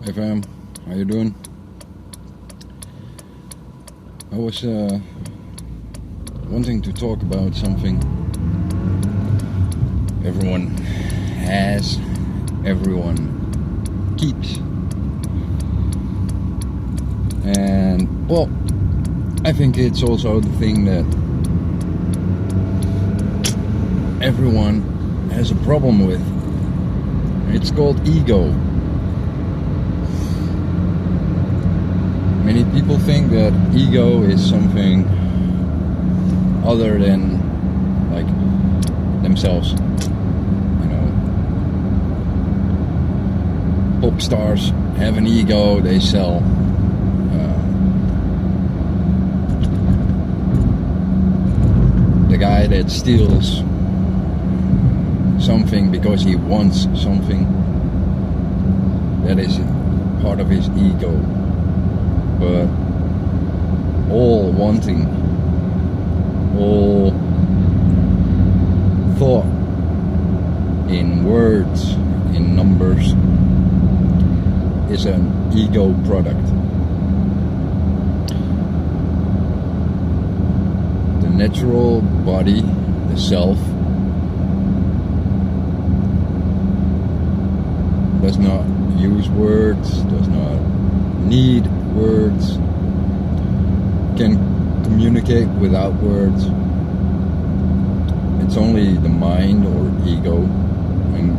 Hey fam, how you doing? I was wanting to talk about something everyone has, everyone keeps. And well, I think it's also the thing that everyone has a problem with. It's called ego. Many people think that ego is something other than like themselves. You know, pop stars have an ego, they sell. The guy that steals something because he wants something, that is part of his ego. But all wanting, all thought in words, in numbers, is an ego product. The natural body, the self, does not use words, does not need words, can communicate without words. It's only the mind or ego, and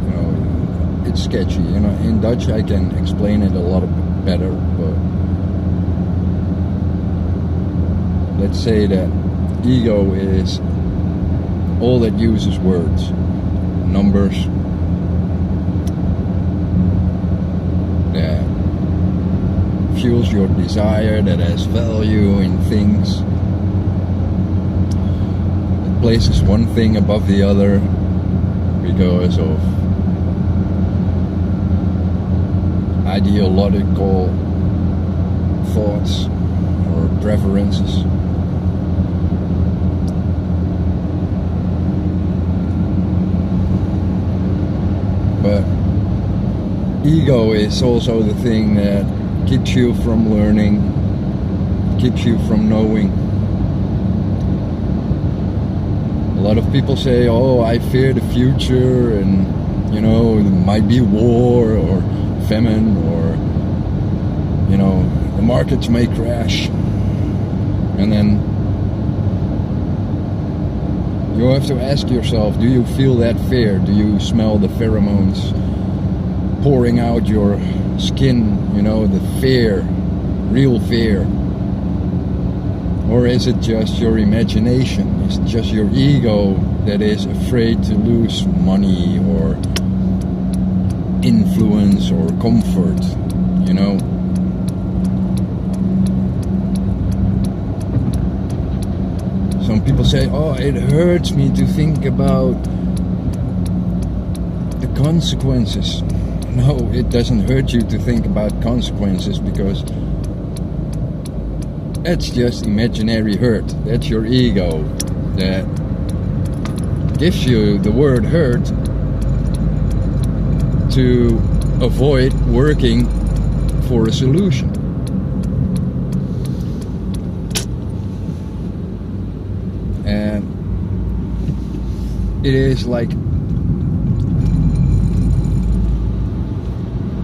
you know, it's sketchy. You know, in Dutch I can explain it a lot better, but let's say that ego is all that uses words, numbers, that fuels your desire, that has value in things. It places one thing above the other because of ideological thoughts or preferences. But ego is also the thing that keeps you from learning, keeps you from knowing. A lot of people say, oh, I fear the future, and you know, there might be war or famine, or you know, the markets may crash. And then you have to ask yourself, do you feel that fear? Do you smell the pheromones pouring out your skin, you know, the fear, real fear? Or is it just your imagination? Is it just your ego that is afraid to lose money or influence or comfort, you know? Some people say, oh, it hurts me to think about the consequences. No, it doesn't hurt you to think about consequences, because that's just imaginary hurt. That's your ego that gives you the word hurt to avoid working for a solution. And it is like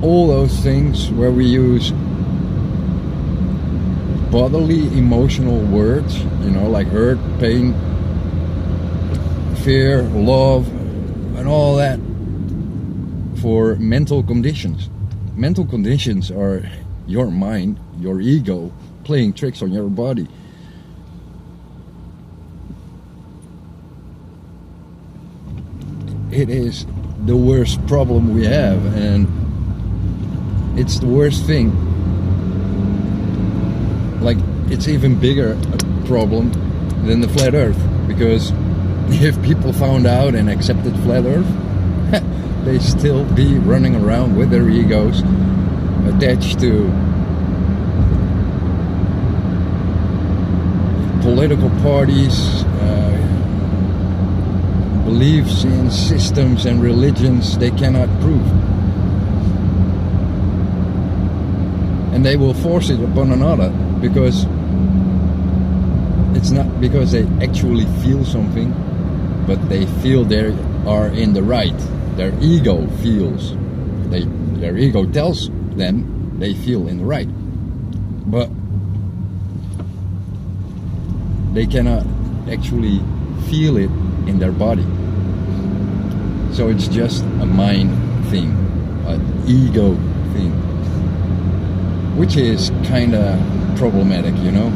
all those things where we use bodily emotional words, you know, like hurt, pain, fear, love, and all that, for mental conditions. Mental conditions are your mind, your ego, playing tricks on your body. It is the worst problem we have, and it's the worst thing. Like, it's even bigger a problem than the flat earth, because if people found out and accepted flat earth, they still be running around with their egos attached to political parties, beliefs in systems and religions they cannot prove. and they will force it upon another, because it's not because they actually feel something, but they feel they are in the right. Their ego feels, their ego tells them they feel in the right, but they cannot actually feel it in their body. So it's just a mind thing, an ego thing, which is kind of problematic, you know,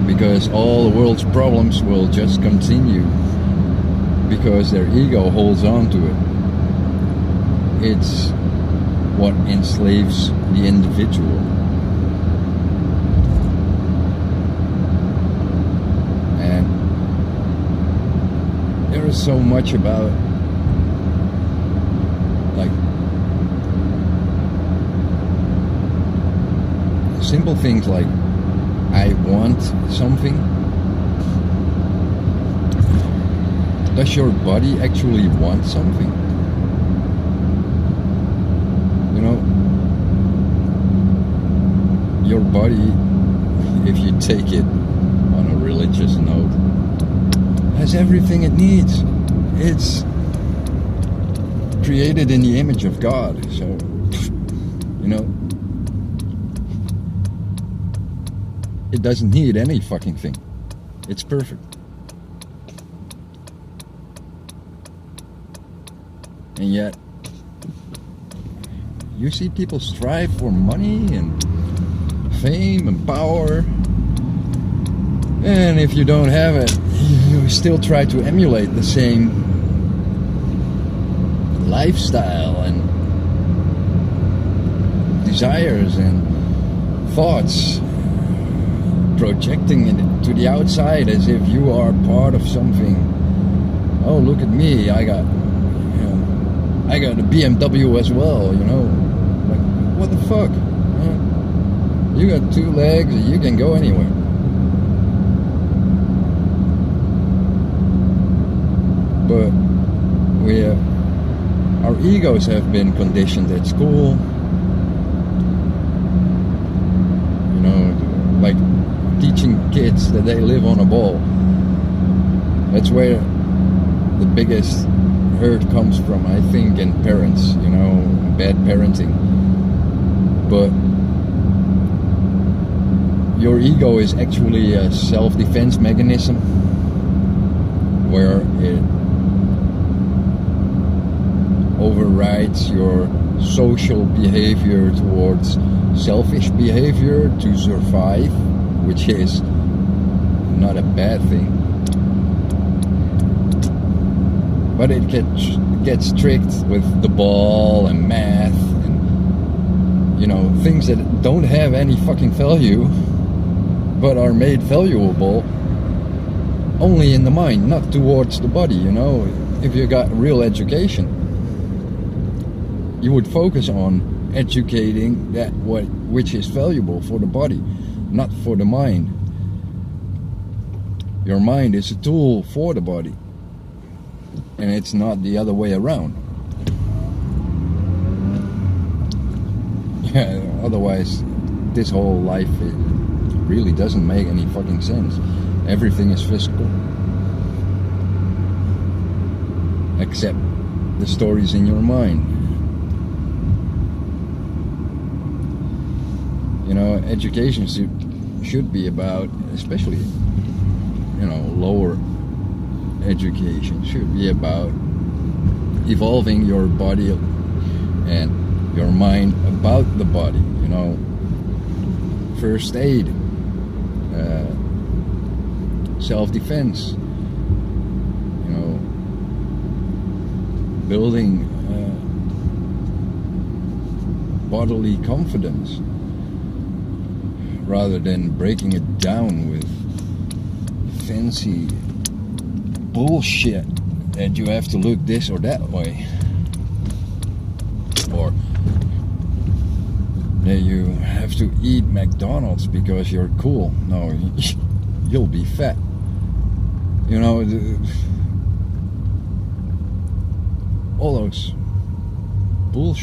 because all the world's problems will just continue because their ego holds on to it. It's what enslaves the individual. And there is so much about, like, simple things like, I want something. Does your body actually want something? You know, your body, if you take it on a religious note, has everything it needs. It's created in the image of God, so, you know, it doesn't need any fucking thing. It's perfect. And yet, you see people strive for money and fame and power, and if you don't have it, you still try to emulate the same lifestyle and desires and thoughts, projecting it to the outside as if you are part of something. Oh, look at me, I got a BMW as well, you know. Like, what the fuck? You got 2 legs, you can go anywhere. But our egos have been conditioned at school. You know, like teaching kids that they live on a ball. That's where the biggest hurt comes from, I think, in parents, you know, bad parenting. But your ego is actually a self-defense mechanism where it overrides your social behavior towards selfish behavior to survive, which is not a bad thing. But it gets tricked with the ball and math and, you know, things that don't have any fucking value but are made valuable only in the mind, not towards the body, you know. If you got real education, you would focus on educating that which is valuable for the body, not for the mind. Your mind is a tool for the body, and it's not the other way around. Yeah, otherwise this whole life, it really doesn't make any fucking sense. Everything is physical, except the stories in your mind. You know, education should be about, especially, you know, lower education should be about evolving your body and your mind about the body, you know, first aid, self-defense, you know, building bodily confidence rather than breaking it down with fancy bullshit that you have to look this or that way, or that you have to eat McDonald's because you're cool. No, you'll be fat. You know, all those bullshit.